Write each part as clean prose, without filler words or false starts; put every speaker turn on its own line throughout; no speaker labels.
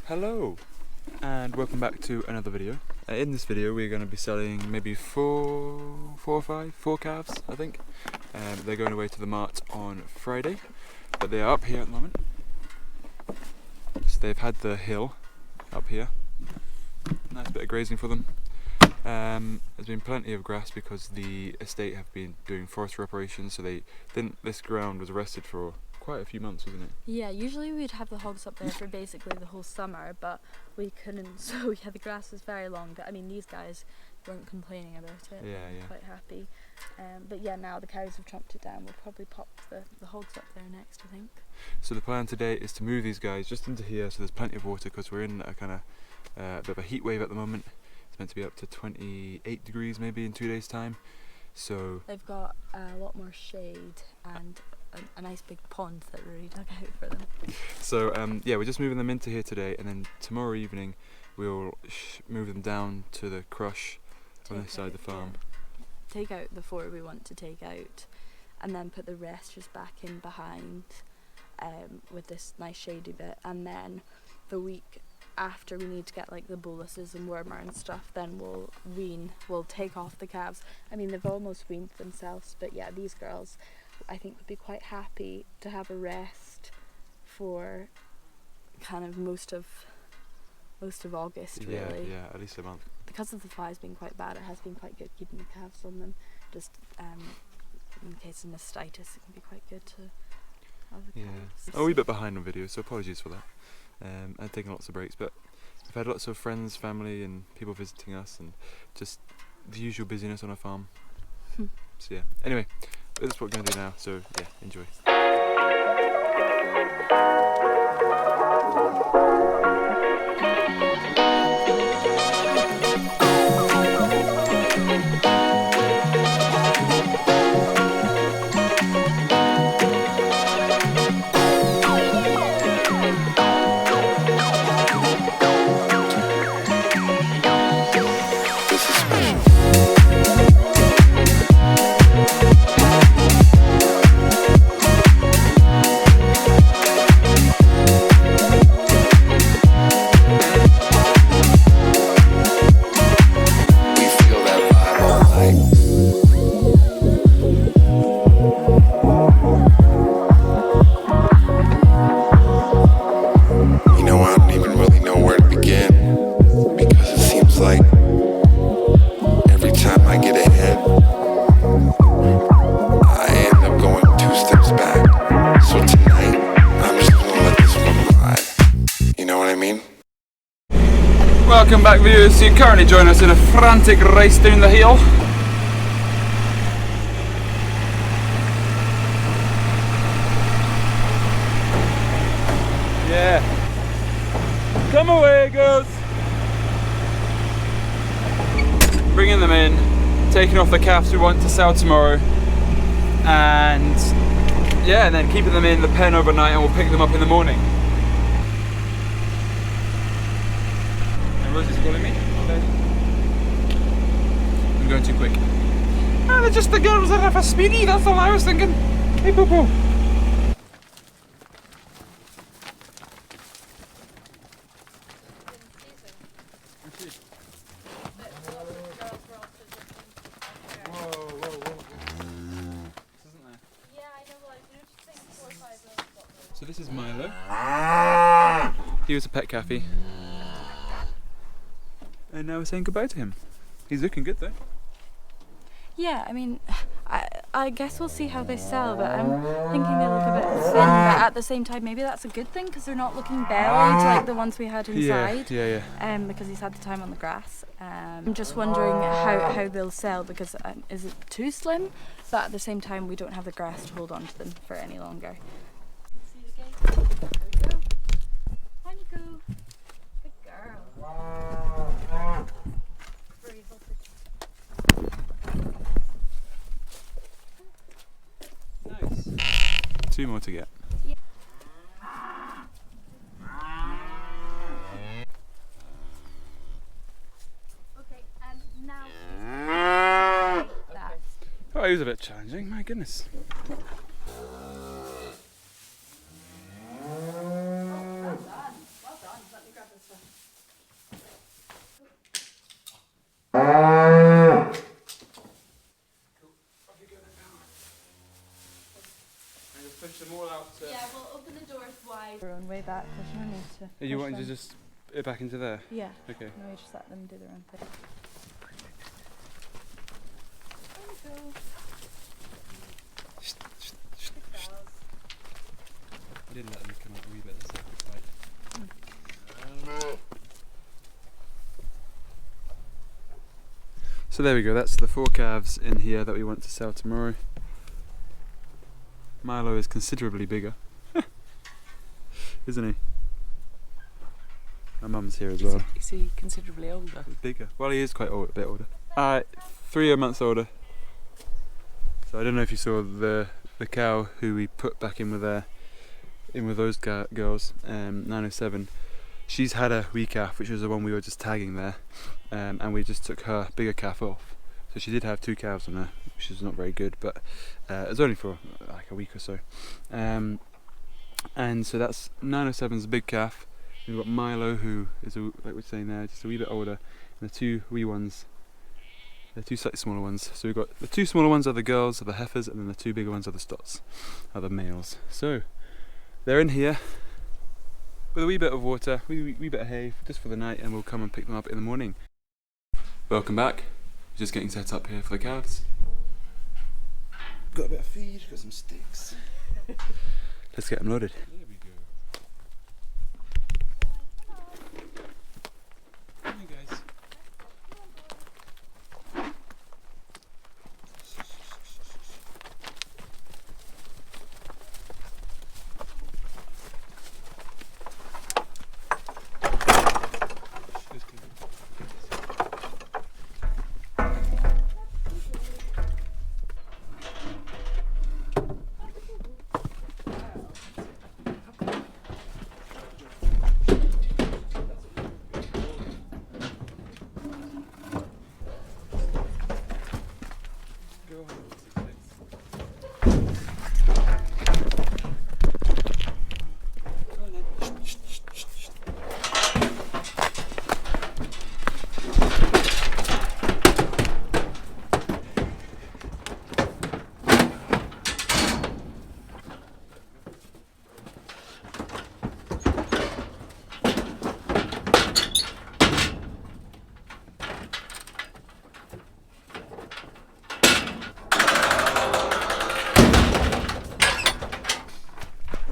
Hello and welcome back to another video. In this video we're going to be selling maybe four calves, I think. They're going away to the mart on Friday, but they are up here at the moment. So they've had the hill up here. Nice bit of grazing for them. There's been plenty of grass because the estate have been doing forestry operations, so this ground was rested for quite a few months, wasn't it?
Yeah, usually we'd have the hogs up there for basically the whole summer, but we couldn't, so yeah, the grass was very long, but I mean these guys weren't complaining about it.
Yeah.
Quite happy. But yeah, now the cows have chomped it down. We'll probably pop the hogs up there next, I think.
So the plan today is to move these guys just into here so there's plenty of water, because we're in a kind of bit of a heat wave at the moment. It's meant to be up to 28 degrees maybe in 2 days time. So
they've got a lot more shade and a nice big pond that we already dug out for them.
So yeah, we're just moving them into here today, and then tomorrow evening we'll move them down to the crush on this side of the farm.
Yeah. Take out the four we want to take out, and then put the rest just back in behind with this nice shady bit, and then the week after we need to get like the boluses and wormer and stuff, then we'll take off the calves. I mean they've almost weaned themselves, but yeah, these girls I think would be quite happy to have a rest for kind of most of August, really.
Yeah, at least a month.
Because of the flies being quite bad, it has been quite good keeping the calves on them. Just in case of mastitis, it can be quite good to have the calves.
A wee bit behind on videos, so apologies for that. I've taken lots of breaks, but we've had lots of friends, family and people visiting us, and just the usual busyness on our farm. So yeah, anyway, that's what we're going to do now, so yeah, enjoy. Welcome back, viewers. You currently join us in a frantic race down the hill. Yeah. Come away, girls. Bringing them in, taking off the calves we want to sell tomorrow, and yeah, and then keeping them in the pen overnight, and we'll pick them up in the morning. Rosie's calling me. Okay. I'm going too quick. Ah, they're just the girls that have a speedy, that's all I was thinking. Hey, poo poo. So this is Milo. He was a pet caffey. And now we're saying goodbye to him. He's looking good though.
Yeah, I mean, I guess we'll see how they sell, but I'm thinking they look a bit thin, but at the same time maybe that's a good thing because they're not looking bellied like the ones we had inside.
Yeah.
Because he's had the time on the grass. I'm just wondering how they'll sell, because is it too slim? But at the same time we don't have the grass to hold on to them for any longer. See the gate? There we go. On you go. Good girl.
Nice. 2 more to get.
Yeah. Okay, now that.
Oh, he was a bit challenging, my goodness.
Well done. Let me grab this to.
You want to just it back into there?
Yeah.
Okay.
No, we just let them do their own thing. There we go.
I didn't let them come out a wee bit. That's right. So there we go. That's the 4 calves in here that we want to sell tomorrow. Milo is considerably bigger, isn't he? My mum's here as well.
Is he considerably older?
Bigger. Well, he is quite old, a bit older. 3 months older. So I don't know if you saw the cow who we put back in with those girls, 907. She's had a wee calf, which was the one we were just tagging there, and we just took her bigger calf off. So she did have 2 calves on her, which is not very good, but it was only for like a week or so. And so that's 907's big calf. We've got Milo, who is, like we're saying there, just a wee bit older, and the 2 wee ones, the 2 slightly smaller ones. So we've got the 2 smaller ones are the girls, are the heifers, and then the 2 bigger ones are the stots, are the males. So they're in here with a wee bit of water, wee bit of hay, just for the night, and we'll come and pick them up in the morning. Welcome back. Just getting set up here for the calves. Got a bit of feed, got some sticks. Let's get them loaded. There we go. Come on, guys.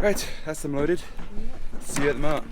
Right, that's them loaded. See you at the mart.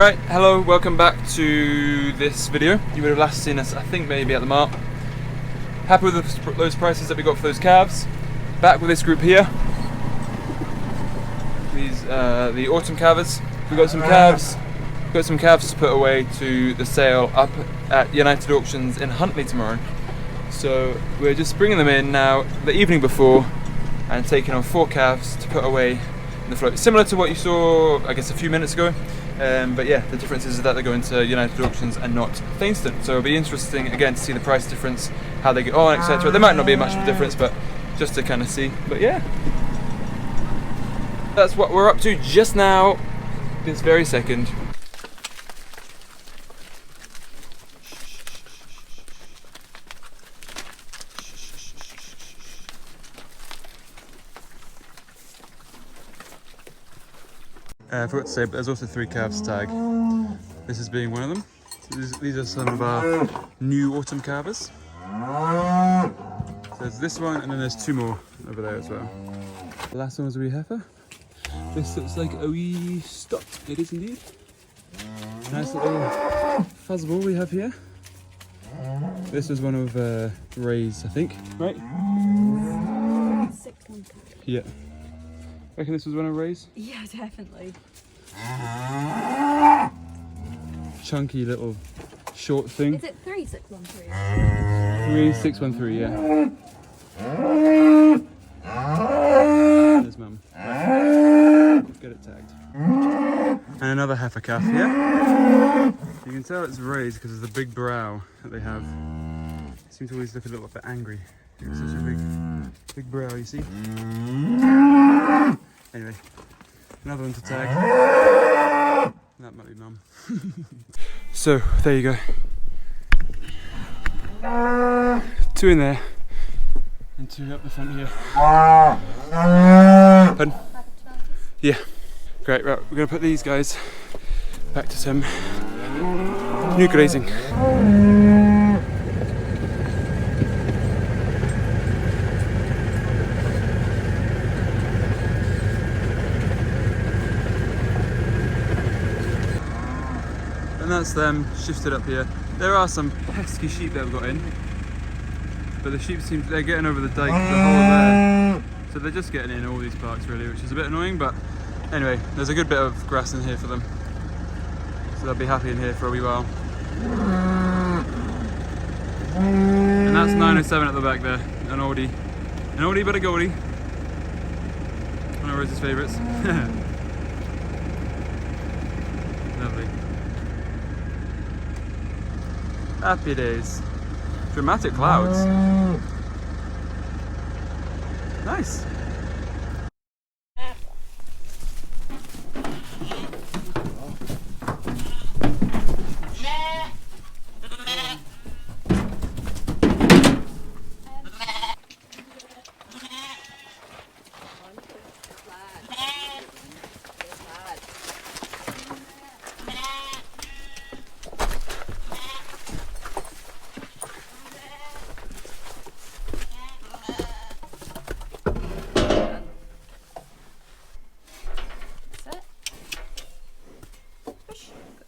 Right, hello, welcome back to this video. You would have last seen us, I think, maybe at the mart. Happy with those prices that we got for those calves. Back with this group here. These, the autumn calvers. We've got some calves. We've got some calves to put away to the sale up at United Auctions in Huntley tomorrow. So we're just bringing them in now the evening before and taking on 4 calves to put away in the float. Similar to what you saw, I guess, a few minutes ago. But yeah, the difference is that they go into United Auctions and not Thainstone. So it'll be interesting again to see the price difference, how they get on, etc. There might not be much of a difference, but just to kind of see. But yeah, that's what we're up to just now, this very second. I forgot to say, but there's also 3 calves tag. This is being one of them. So these are some of our new autumn calvers. So there's this one, and then there's 2 more over there as well. The last one was a wee heifer. This looks like a wee stot. It is indeed. Nice little fuzzball we have here. This was one of Ray's, I think, right?
6-1-3.
Yeah. Reckon this was one of Ray's?
Yeah, definitely.
Chunky little short thing.
Is it 3-6-1-3?
3-6-1-3, yeah. There's Mum. Get it tagged. And another heifer calf here. You can tell it's Ray's because of the big brow that they have. They seem to always look a little bit angry. It's such a big brow, you see? Anyway, another one to tag. That might be Mum. So, there you go. 2 in there, and 2 up the front here. Pardon? Yeah. Great, right, we're going to put these guys back to some new grazing. And that's them shifted up here. There are some pesky sheep that have got in, but the sheep seem they're getting over the dike, the hole there, so they're just getting in all these parks really, which is a bit annoying. But anyway, there's a good bit of grass in here for them, so they'll be happy in here for a wee while. And that's 907 at the back there, an oldie but a goldie. One of Rose's favourites. Lovely. Happy days. Dramatic clouds. Nice.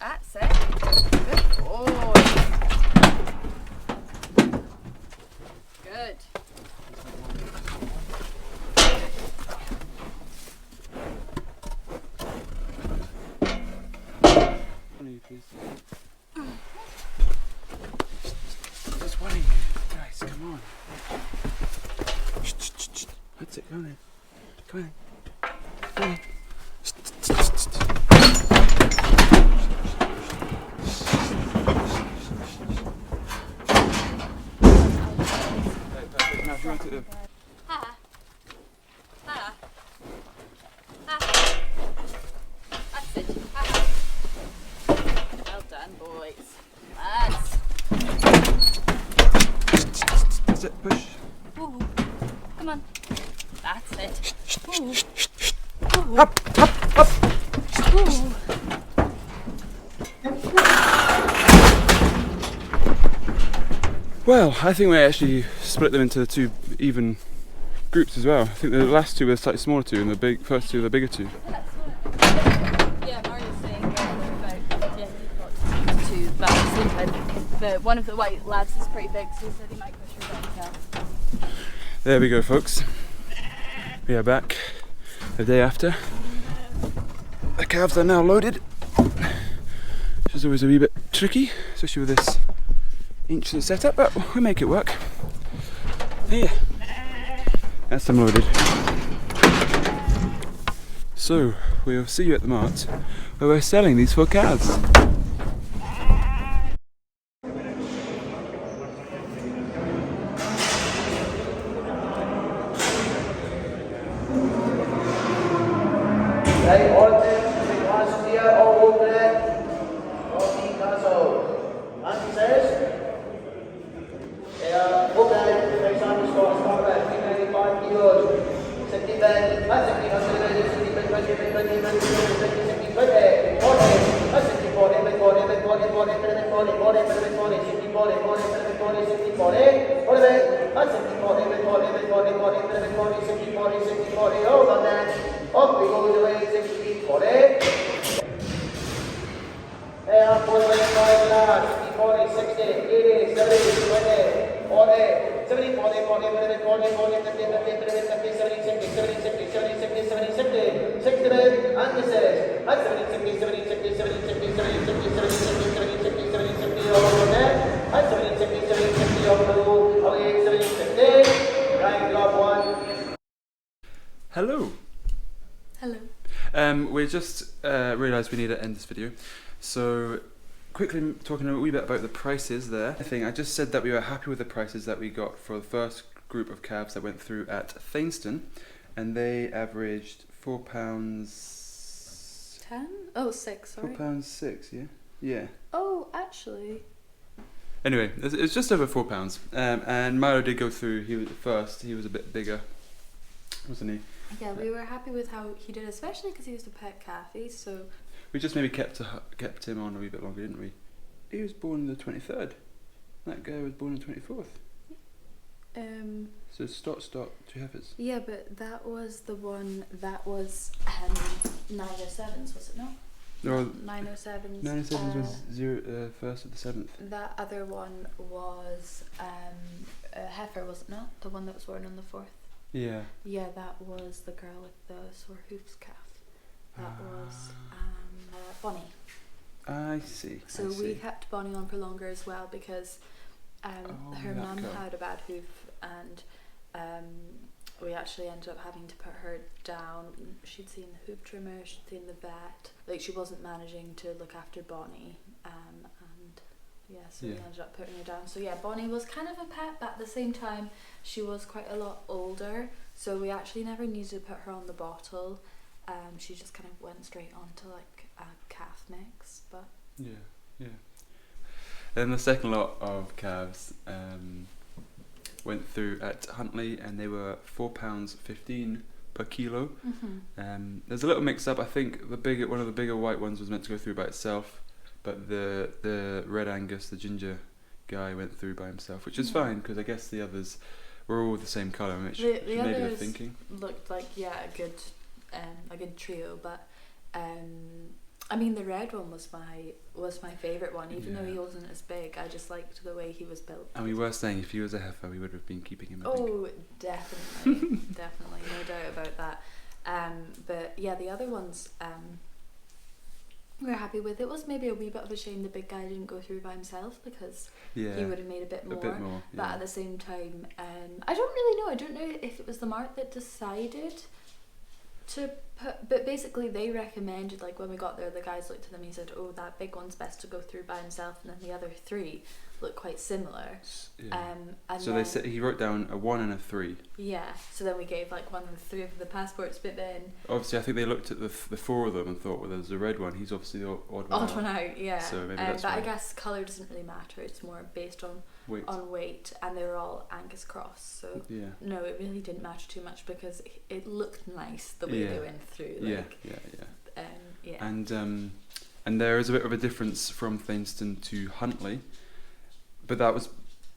That's it. Good boy. Good.
Please. Just one of you guys, come on. That's it, go on then. Come on. Go on. Now if you want to
Ha. Ha. Ha. That's it. Ha. Well done, boys.
That's it, push.
Ooh. Come on. That's it. Ooh. Ooh.
Up, up, up.
Ooh.
Well, I think we actually split them into 2 even groups as well. I think the last 2 were slightly smaller 2 and the first 2 were the bigger 2.
Yeah, Mario's saying that they're about 2 about the same time. But one of the white lads is pretty big, so he said he might push her down himself.
There we go, folks. We are back the day after. The calves are now loaded, which is always a wee bit tricky, especially with this ancient setup, but we make it work. Yeah, that's them loaded. So So, we'll see you at the mart where we're selling these 4 calves.
Right, all things we pass here, all bread, all the castle. And he says, okay, face on the start back, 5 kilos, 60 bed, that's 60, 60 bed, 20 bed, 20 bed, 60 bed, 40, that's 60, 40, 40, 40, 40, 40, 40, 40, 40, 60, 40, 40, 40, 60, 40, 40, that's 60, 40, 40, 40, 40, 40, 60, 40, 60, 40, hold on then. Up we go away 6 feet 40. And 45 large, 40, 60, 80, 70, 20, 40, 70, 40, 40, 40, 40, 40, 50, 50, 50, 70, 60, 70, 60, 70, 60, 70, 60, 60 and this is, and 70, 60, 70, 60, 70, 60, 70, 60, 70, 60, 70, 60, 70, 60, over there, and 70, 60, 70, 60, over the low, away 70, 60, right, drop one.
Hello.
Hello.
We just realised we need to end this video, so quickly talking a wee bit about the prices there. I just said that we were happy with the prices that we got for the first group of calves that went through at Thainstone, and they averaged £4.
10? Oh, 6, sorry.
£4.6, yeah? Yeah.
Oh, actually.
Anyway, it's just over £4, and Milo did go through. He was first. He was a bit bigger, wasn't he?
Yeah, we were happy with how he did, especially because he was the pet calfie, so...
We just maybe kept him on a wee bit longer, didn't we? He was born the 23rd. That guy was born the 24th. So stop, 2 heifers.
Yeah, but that was the one that was 907s, was it not?
No,
907s.
907s was 1st of the 7th.
That other one was a heifer, was it not? The one that was born on the 4th.
Yeah.
Yeah, that was the girl with the sore hoofs calf. That was Bonnie.
I see.
So we kept Bonnie on for longer as well because her mum had a bad hoof, and we actually ended up having to put her down. She'd seen the hoof trimmer, she'd seen the vet. Like, she wasn't managing to look after Bonnie, and yeah, so we ended up putting her down. So yeah, Bonnie was kind of a pet, but at the same time she was quite a lot older, so we actually never needed to put her on the bottle. She just kind of went straight on to like a calf mix. But
yeah. Then the second lot of calves went through at Huntley, and they were £4.15 per kilo. There's a little mix up. I think one of the bigger white ones was meant to go through by itself, but the Red Angus, the ginger guy, went through by himself, which is fine because I guess the others were all the same colour, which
the
maybe
others
they're thinking
looked like a good trio, but I mean the red one was my favourite one, even though he wasn't as big. I just liked the way he was built.
And we were saying if he was a heifer, we would have been keeping him. I think.
Oh, definitely, definitely, no doubt about that. But yeah, the other ones we were happy with. It was maybe a wee bit of a shame the big guy didn't go through by himself, because he would have made a bit more. But at the same time, I don't really know. I don't know if it was the mart that decided to put, but basically they recommended, like when we got there, the guys looked at them, he said, oh, that big one's best to go through by himself, and then the other 3 look quite similar. And
so they said he wrote down a 1 and a 3.
Yeah, so then we gave like 1 and 3 of the passports, but then
obviously I think they looked at the 4 of them and thought, well, there's a red one, he's obviously the odd one out.
Yeah.
So maybe that's
but
why.
I guess colour doesn't really matter, it's more based on weight, and they were all Angus cross, so no, it really didn't matter too much because it looked nice the way they went through.
And there is a bit of a difference from Thainstone to Huntley, but that was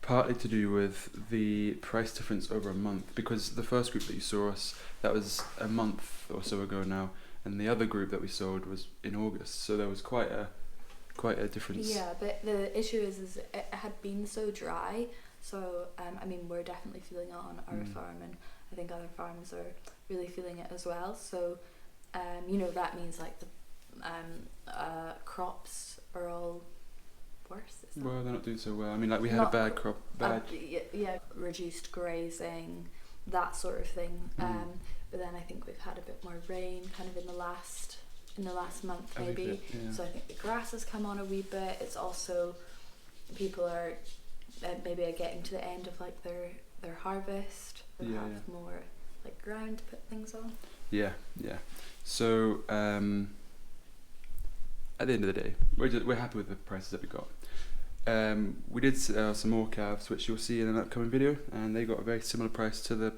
partly to do with the price difference over a month, because the first group that you saw us, that was a month or so ago now, and the other group that we sold was in August, so there was quite a difference.
Yeah, but the issue is it had been so dry, so I mean, we're definitely feeling it on our farm, and I think other farms are really feeling it as well. So that means like the crops are all worse.
Well, they're not doing so well. I mean, like we had a bad crop,
reduced grazing, that sort of thing. But but then I think we've had a bit more rain kind of in the last month maybe. So I think the grass has come on a wee bit. It's also people are maybe are getting to the end of like their harvest. They have more like ground to put things on. Yeah.
So at the end of the day, we're happy with the prices that we got. We did some more calves, which you'll see in an upcoming video, and they got a very similar price to the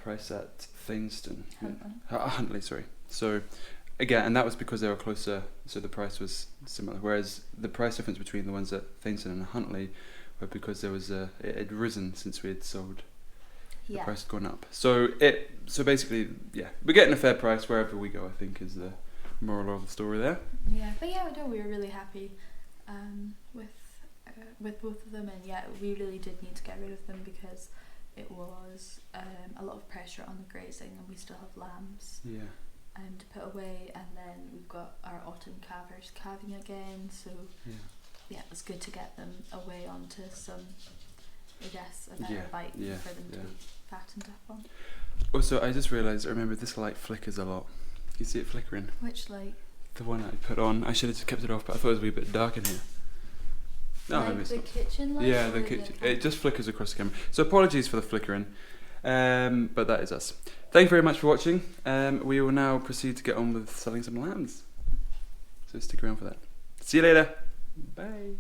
price at Thainstone. Huntley, sorry. So again, and that was because they were closer, so the price was similar. Whereas the price difference between the ones at Thainstone and Huntley were because there was it had risen since we had sold. The price had gone up. So basically, we're getting a fair price wherever we go, I think, is the moral of the story there.
Yeah, but we were really happy with both of them, and we really did need to get rid of them because it was a lot of pressure on the grazing, and we still have lambs to put away, and then we've got our autumn calvers calving again, so it was good to get them away onto some, I guess, a better bite for them to be fattened up on.
Also, I just realised, I remember this light flickers a lot. You see it flickering?
Which light?
The one I put on. I should have just kept it off, but I thought it was a wee bit dark in here. No,
like the kitchen light?
Yeah, the kitchen. It just flickers across the camera. So apologies for the flickering, but that is us. Thank you very much for watching. We will now proceed to get on with selling some lambs. So stick around for that. See you later. Bye.